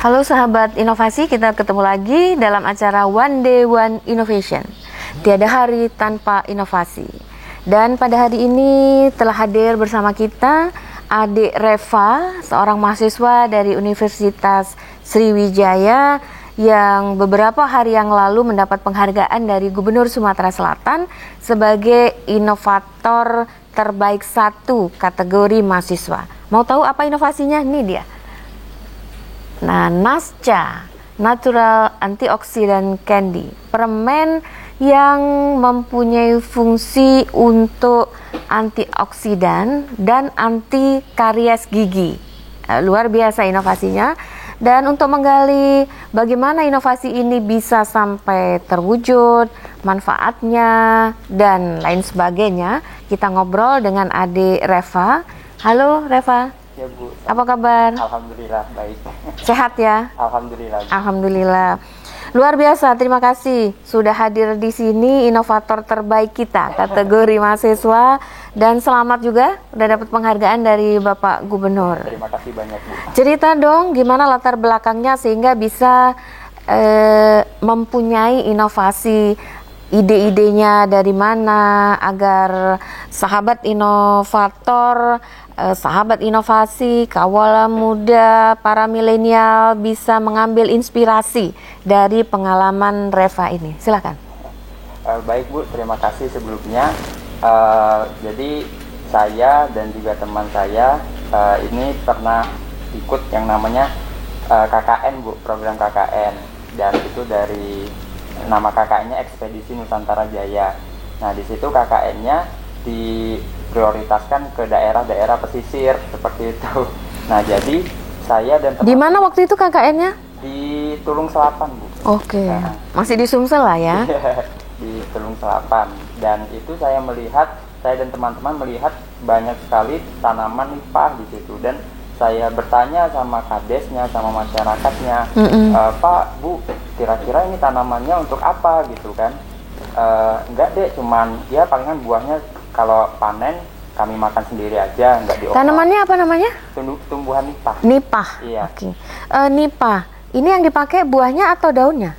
Halo sahabat inovasi, kita ketemu lagi dalam acara One Day One Innovation. Tiada hari tanpa inovasi. Dan pada hari ini telah hadir bersama kita Adik Reva, seorang mahasiswa dari Universitas Sriwijaya yang beberapa hari yang lalu mendapat penghargaan dari Gubernur Sumatera Selatan sebagai inovator terbaik 1 kategori mahasiswa. Mau tahu apa inovasinya? Ini dia. Nah, Nasca Natural Antioksidan Candy, permen yang mempunyai fungsi untuk antioksidan dan anti karies gigi. Luar biasa inovasinya. Dan untuk menggali bagaimana inovasi ini bisa sampai terwujud, manfaatnya dan lain sebagainya, kita ngobrol dengan Adik Reva. Halo Reva. Ya Bu. Apa kabar? Alhamdulillah baik. Sehat ya? Alhamdulillah. Alhamdulillah. Luar biasa, terima kasih sudah hadir di sini, inovator terbaik kita kategori mahasiswa, dan selamat juga udah dapat penghargaan dari Bapak Gubernur. Terima kasih banyak Bu. Cerita dong gimana latar belakangnya sehingga bisa mempunyai inovasi, ide-idenya dari mana agar sahabat inovator, sahabat inovasi, kawalan muda, para milenial bisa mengambil inspirasi dari pengalaman Reva ini. Silakan. Baik Bu, terima kasih sebelumnya. Jadi saya dan juga teman saya ini pernah ikut yang namanya KKN Bu, program KKN, dan itu dari nama KKN-nya Ekspedisi Nusantara Jaya. Nah di situ KKN-nya diprioritaskan ke daerah-daerah pesisir seperti itu. Nah jadi saya dan teman. Di mana waktu itu KKN-nya? Di Tulung Selapan Bu. Oke. Masih di Sumsel lah ya? Di Tulung Selapan. Dan itu saya dan teman-teman melihat banyak sekali tanaman nipah di situ, dan saya bertanya sama kadesnya, sama masyarakatnya, Pak, Bu, kira-kira ini tanamannya untuk apa gitu kan? Enggak deh, cuman ya palingan buahnya kalau panen kami makan sendiri aja, enggak diolah. Tanamannya apa namanya? Tumbuhan nipah. Nipah. Iya. Oke. Nipah. Ini yang dipakai buahnya atau daunnya?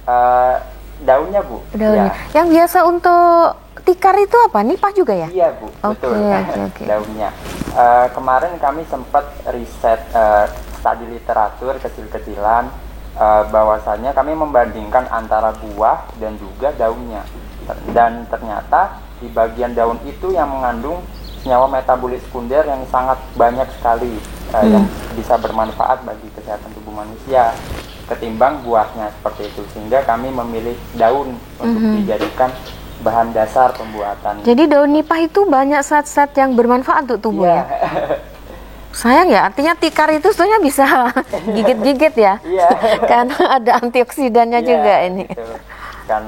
Daunnya Bu. Daunnya. Ya. Yang biasa untuk tikar itu apa? Nipah juga ya? Iya Bu, betul. Oke. Daunnya. Kemarin kami sempat riset studi literatur kecil-kecilan, bahwasannya kami membandingkan antara buah dan juga daunnya, dan ternyata di bagian daun itu yang mengandung senyawa metabolit sekunder yang sangat banyak sekali, yang bisa bermanfaat bagi kesehatan tubuh manusia ketimbang buahnya seperti itu, sehingga kami memilih daun untuk dijadikan bahan dasar pembuatan. Jadi daun nipah itu banyak zat-zat yang bermanfaat untuk tubuh ya? Sayang ya, artinya tikar itu sebenarnya bisa gigit-gigit ya? Iya. Karena ada antioksidannya juga ini. Gitu. Kan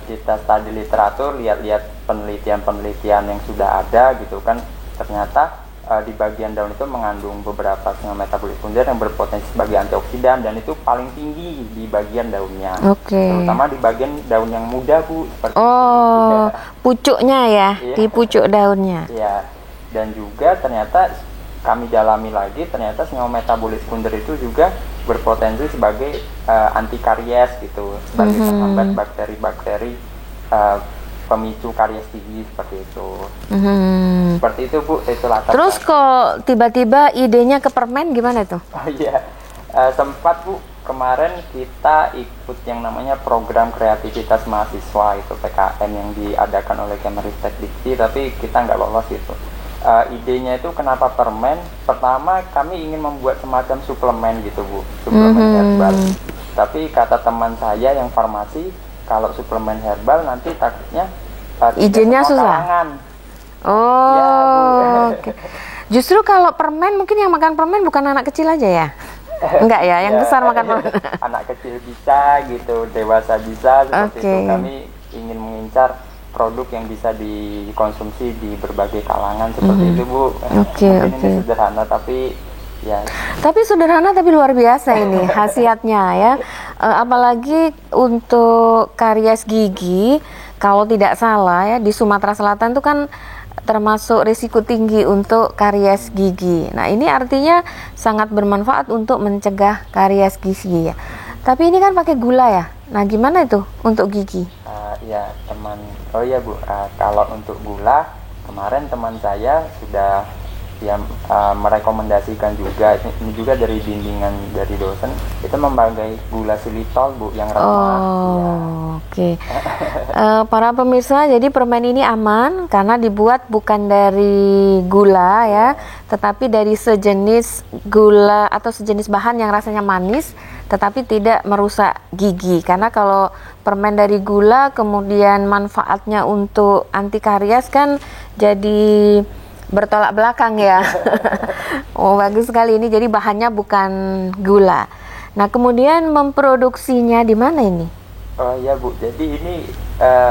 kita studi literatur, lihat-lihat penelitian-penelitian yang sudah ada gitu kan, ternyata di bagian daun itu mengandung beberapa senyawa metabolit sekunder yang berpotensi sebagai antioksidan, dan itu paling tinggi di bagian daunnya. Oke. Terutama di bagian daun yang muda Bu, seperti itu. Pucuknya ya, di pucuk daunnya. Iya. Dan juga ternyata kami dalami lagi, ternyata senyawa metabolit sekunder itu juga berpotensi sebagai anti karies gitu, sebagai penghambat bakteri-bakteri pemicu karies gigi seperti itu. Seperti itu Bu, itu latar. Terus kok tiba-tiba idenya ke permen gimana tuh? Oh iya, sempat Bu, kemarin kita ikut yang namanya program kreativitas mahasiswa, itu PKN yang diadakan oleh Kemenristek Dikti, tapi kita nggak lolos itu. Idenya itu kenapa permen? Pertama kami ingin membuat semacam suplemen gitu Bu, suplemen herbal. Tapi kata teman saya yang farmasi, kalau suplemen herbal nanti takutnya izinnya susah. Oh, ya, okay. Justru kalau permen, mungkin yang makan permen bukan anak kecil aja ya? Enggak ya, yang besar makan permen. Anak kecil bisa gitu, dewasa bisa, seperti itu. Kami ingin mengincar produk yang bisa dikonsumsi di berbagai kalangan seperti itu Bu. Mungkin ini sederhana tapi ya. Tapi sederhana tapi luar biasa ini khasiatnya ya. Apalagi untuk karies gigi, kalau tidak salah ya, di Sumatera Selatan itu kan termasuk risiko tinggi untuk karies gigi. Nah, ini artinya sangat bermanfaat untuk mencegah karies gigi ya. Tapi ini kan pakai gula ya. Nah, gimana itu untuk gigi? Ya teman, oh ya Bu, kalau untuk gula kemarin teman saya sudah merekomendasikan juga, ini juga dari bimbingan dari dosen, itu memakai gula xilitol Bu yang remah. Oke. Para pemirsa, jadi permen ini aman karena dibuat bukan dari gula ya, tetapi dari sejenis gula atau sejenis bahan yang rasanya manis tetapi tidak merusak gigi. Karena kalau permen dari gula kemudian manfaatnya untuk anti karies kan jadi bertolak belakang ya. Oh, bagus sekali ini. Jadi bahannya bukan gula. Nah, kemudian memproduksinya di mana ini? Oh iya Bu, jadi ini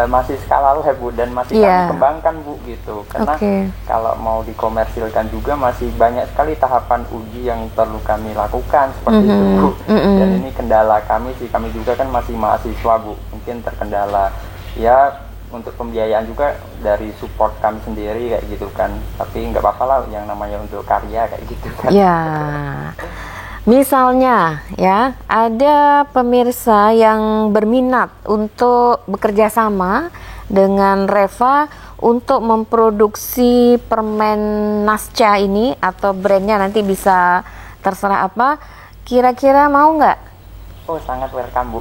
masih skala lab Bu, dan masih kami kembangkan Bu gitu. Karena kalau mau dikomersilkan juga masih banyak sekali tahapan uji yang perlu kami lakukan seperti itu Bu. Dan ini kendala kami sih, kami juga kan masih mahasiswa Bu, mungkin terkendala ya. Untuk pembiayaan juga dari support kami sendiri kayak gitu kan, tapi nggak apa-apa lah yang namanya untuk karya kayak gitu kan. Ya, misalnya ya ada pemirsa yang berminat untuk bekerja sama dengan Reva untuk memproduksi permen Nasca ini, atau brandnya nanti bisa terserah apa, kira-kira mau nggak? Oh, sangat welcome Bu.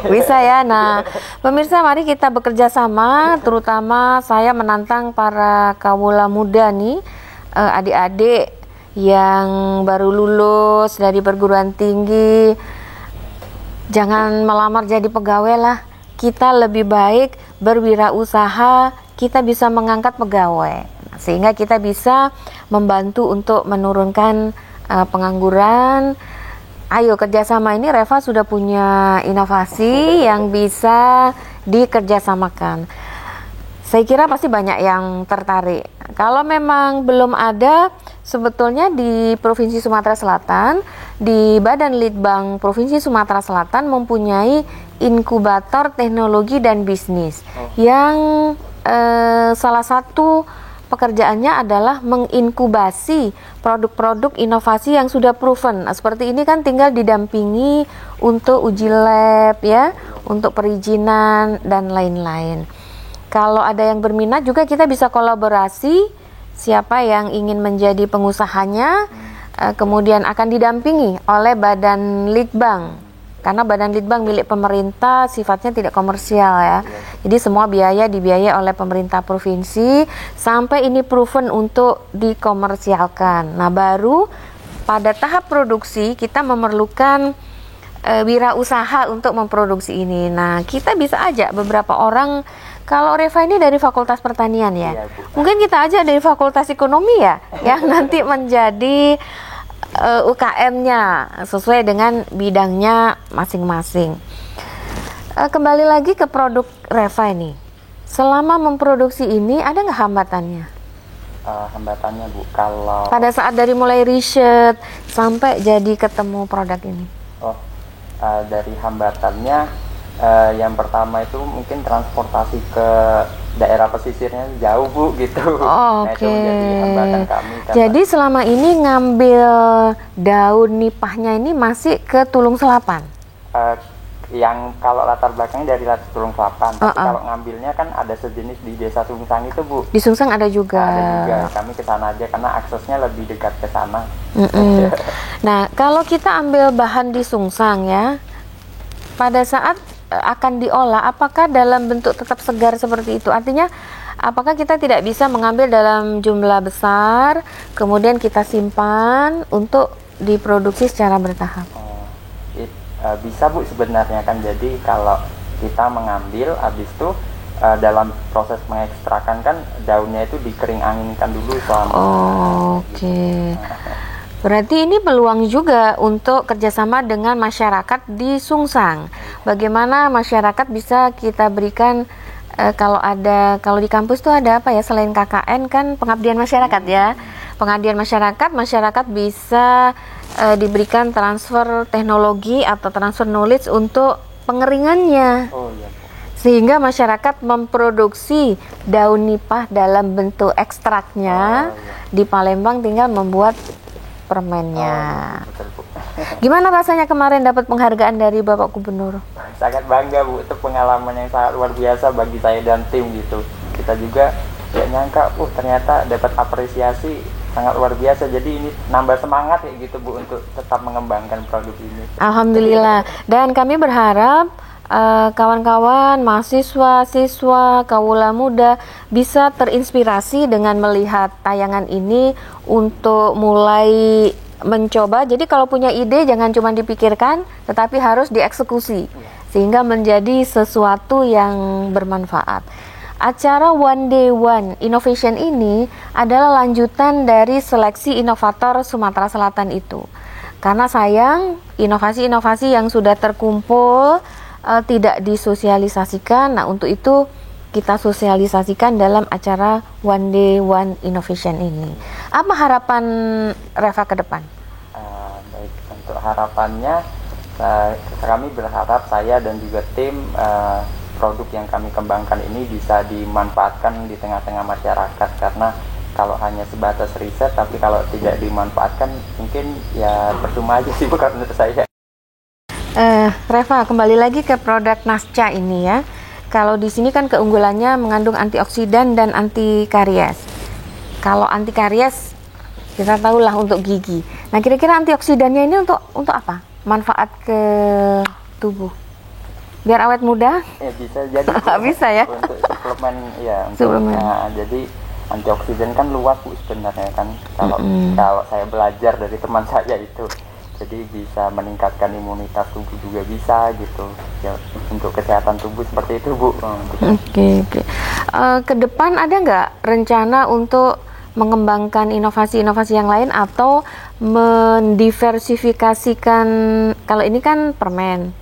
Bisa ya. Nah, pemirsa, mari kita bekerja sama, terutama saya menantang para kawula muda nih, adik-adik yang baru lulus dari perguruan tinggi. Jangan melamar jadi pegawai lah. Kita lebih baik berwirausaha, kita bisa mengangkat pegawai. Sehingga kita bisa membantu untuk menurunkan pengangguran. Ayo kerjasama, ini Reva sudah punya inovasi yang bisa dikerjasamakan. Saya kira pasti banyak yang tertarik. Kalau memang belum ada, sebetulnya di Provinsi Sumatera Selatan, di Badan Litbang Provinsi Sumatera Selatan mempunyai inkubator teknologi dan bisnis yang salah satu pekerjaannya adalah menginkubasi produk-produk inovasi yang sudah proven. Nah, seperti ini kan tinggal didampingi untuk uji lab ya, untuk perizinan dan lain-lain. Kalau ada yang berminat juga kita bisa kolaborasi, siapa yang ingin menjadi pengusahanya, kemudian akan didampingi oleh Badan Litbang. Karena Badan Litbang milik pemerintah, sifatnya tidak komersial ya. Jadi semua biaya dibiayai oleh pemerintah provinsi sampai ini proven untuk dikomersialkan. Nah, baru pada tahap produksi kita memerlukan wirausaha untuk memproduksi ini. Nah, kita bisa ajak beberapa orang. Kalau Reva ini dari Fakultas Pertanian ya. Mungkin kita ajak dari Fakultas Ekonomi ya, yang nanti menjadi UKM-nya sesuai dengan bidangnya masing-masing. Kembali lagi ke produk Reva ini. Selama memproduksi ini ada nggak hambatannya? Hambatannya Bu, kalau pada saat dari mulai riset sampai jadi ketemu produk ini. Dari hambatannya yang pertama itu mungkin transportasi ke daerah pesisirnya jauh Bu gitu. Nah, itu menjadi hambatan kami. Jadi selama ini ngambil daun nipahnya ini masih ke Tulung Selapan? Yang kalau latar belakangnya dari Tulung Selapan, tapi kalau ngambilnya kan ada sejenis di Desa Sungsang itu Bu. Di Sungsang ada juga. Ada juga. Kami ke sana aja karena aksesnya lebih dekat ke sana. Nah, kalau kita ambil bahan di Sungsang ya, pada saat akan diolah, apakah dalam bentuk tetap segar seperti itu? Artinya, apakah kita tidak bisa mengambil dalam jumlah besar, kemudian kita simpan untuk diproduksi secara bertahap? Bisa Bu sebenarnya kan. Jadi kalau kita mengambil, habis itu dalam proses mengekstrakan kan daunnya itu dikering anginkan dulu selama. Oke. Berarti ini peluang juga untuk kerjasama dengan masyarakat di Sungsang. Bagaimana masyarakat bisa kita berikan, kalau di kampus tuh ada apa ya, selain KKN kan pengabdian masyarakat ya. Pengabdian masyarakat bisa diberikan transfer teknologi atau transfer knowledge untuk pengeringannya. sehingga masyarakat memproduksi daun nipah dalam bentuk ekstraknya. Di Palembang tinggal membuat permennya. Betul, Bu. Gimana rasanya kemarin dapat penghargaan dari Bapak Gubernur? Sangat bangga, Bu. Itu pengalaman yang sangat luar biasa bagi saya dan tim gitu. Kita juga tidak nyangka, ternyata dapat apresiasi sangat luar biasa. Jadi ini nambah semangat ya gitu, Bu, untuk tetap mengembangkan produk ini. Alhamdulillah. Dan kami berharap kawan-kawan, mahasiswa, siswa, kawula muda bisa terinspirasi dengan melihat tayangan ini untuk mulai mencoba. Jadi kalau punya ide jangan cuma dipikirkan, tetapi harus dieksekusi sehingga menjadi sesuatu yang bermanfaat. Acara One Day One Innovation ini adalah lanjutan dari seleksi inovator Sumatera Selatan itu. Karena sayang inovasi-inovasi yang sudah terkumpul tidak disosialisasikan. Nah, untuk itu kita sosialisasikan dalam acara One Day One Innovation ini. Apa harapan Reva ke depan? Baik, untuk harapannya kami berharap saya dan juga tim produk yang kami kembangkan ini bisa dimanfaatkan di tengah-tengah masyarakat, karena kalau hanya sebatas riset tapi kalau tidak dimanfaatkan mungkin ya percuma aja sih, bukan menurut saya. Reva, kembali lagi ke produk Nasca ini ya. Kalau di sini kan keunggulannya mengandung antioksidan dan anti karies. Kalau anti karies kita tahulah untuk gigi. Nah, kira-kira antioksidannya ini untuk apa? Manfaat ke tubuh? Biar awet muda? Ya bisa jadi. Bisa ya? Untuk suplemen ya. Suplemen. Jadi antioksidan kan luas, Bu, sebenarnya kan. Kalau saya belajar dari teman saya itu. Jadi bisa meningkatkan imunitas tubuh juga bisa gitu ya, untuk kesehatan tubuh seperti itu, Bu. Oke. Ke depan ada nggak rencana untuk mengembangkan inovasi-inovasi yang lain atau mendiversifikasikan? Kalau ini kan permen,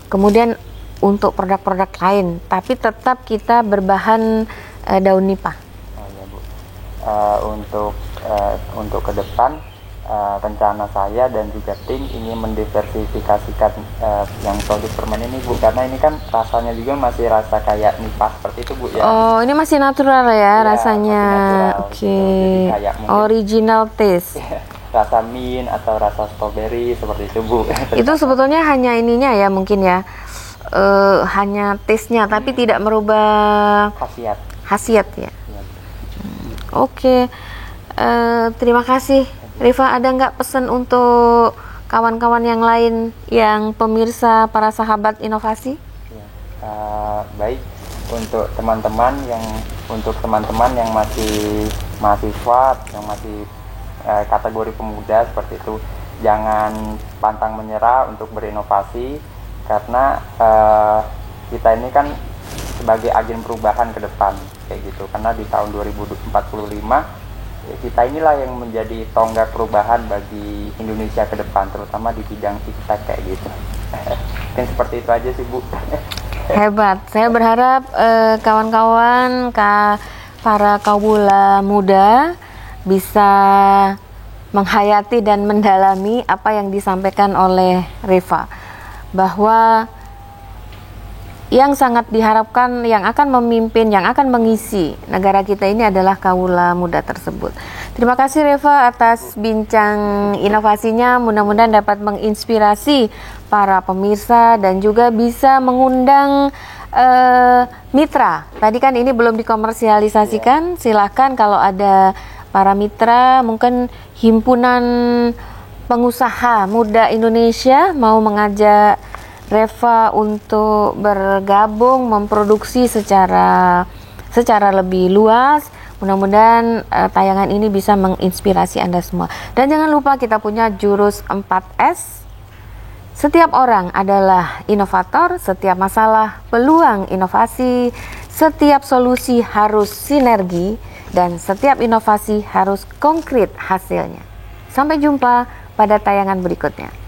kemudian untuk produk-produk lain tapi tetap kita berbahan daun nipah. Ya, Bu. Untuk ke depan rencana saya dan juga tim ingin mendiversifikasikan yang produk permen ini, Bu, karena ini kan rasanya juga masih rasa kayak nipah seperti itu, Bu, ya. Oh, ini masih natural ya rasanya. Oke. Original taste. Rasa mint atau rasa strawberry seperti itu, Bu. Itu sebetulnya hanya ininya ya mungkin ya, hanya taste-nya tapi tidak merubah khasiat ya. Oke. Terima kasih Reva. Ada nggak pesan untuk kawan-kawan yang lain, yang pemirsa, para sahabat inovasi? Baik, untuk teman-teman yang masih mahasiswa, yang masih kategori pemuda seperti itu, jangan pantang menyerah untuk berinovasi, karena kita ini kan sebagai agen perubahan ke depan kayak gitu. Karena di tahun 2045 kita inilah yang menjadi tonggak perubahan bagi Indonesia ke depan, terutama di bidang iptek kayak gitu. Mungkin seperti itu aja sih, Bu. Hebat. Saya berharap kawan-kawan, para kawula muda bisa menghayati dan mendalami apa yang disampaikan oleh Reva, bahwa yang sangat diharapkan, yang akan memimpin, yang akan mengisi negara kita ini adalah kawula muda tersebut. Terima kasih Reva atas bincang inovasinya. Mudah-mudahan dapat menginspirasi para pemirsa dan juga bisa mengundang mitra. Tadi kan ini belum dikomersialisasikan. Silahkan kalau ada para mitra, mungkin himpunan pengusaha muda Indonesia mau mengajak Reva untuk bergabung memproduksi secara lebih luas. Mudah-mudahan tayangan ini bisa menginspirasi Anda semua. Dan jangan lupa kita punya jurus 4S. Setiap orang adalah inovator, setiap masalah peluang inovasi, setiap solusi harus sinergi, dan setiap inovasi harus konkret hasilnya. Sampai jumpa pada tayangan berikutnya.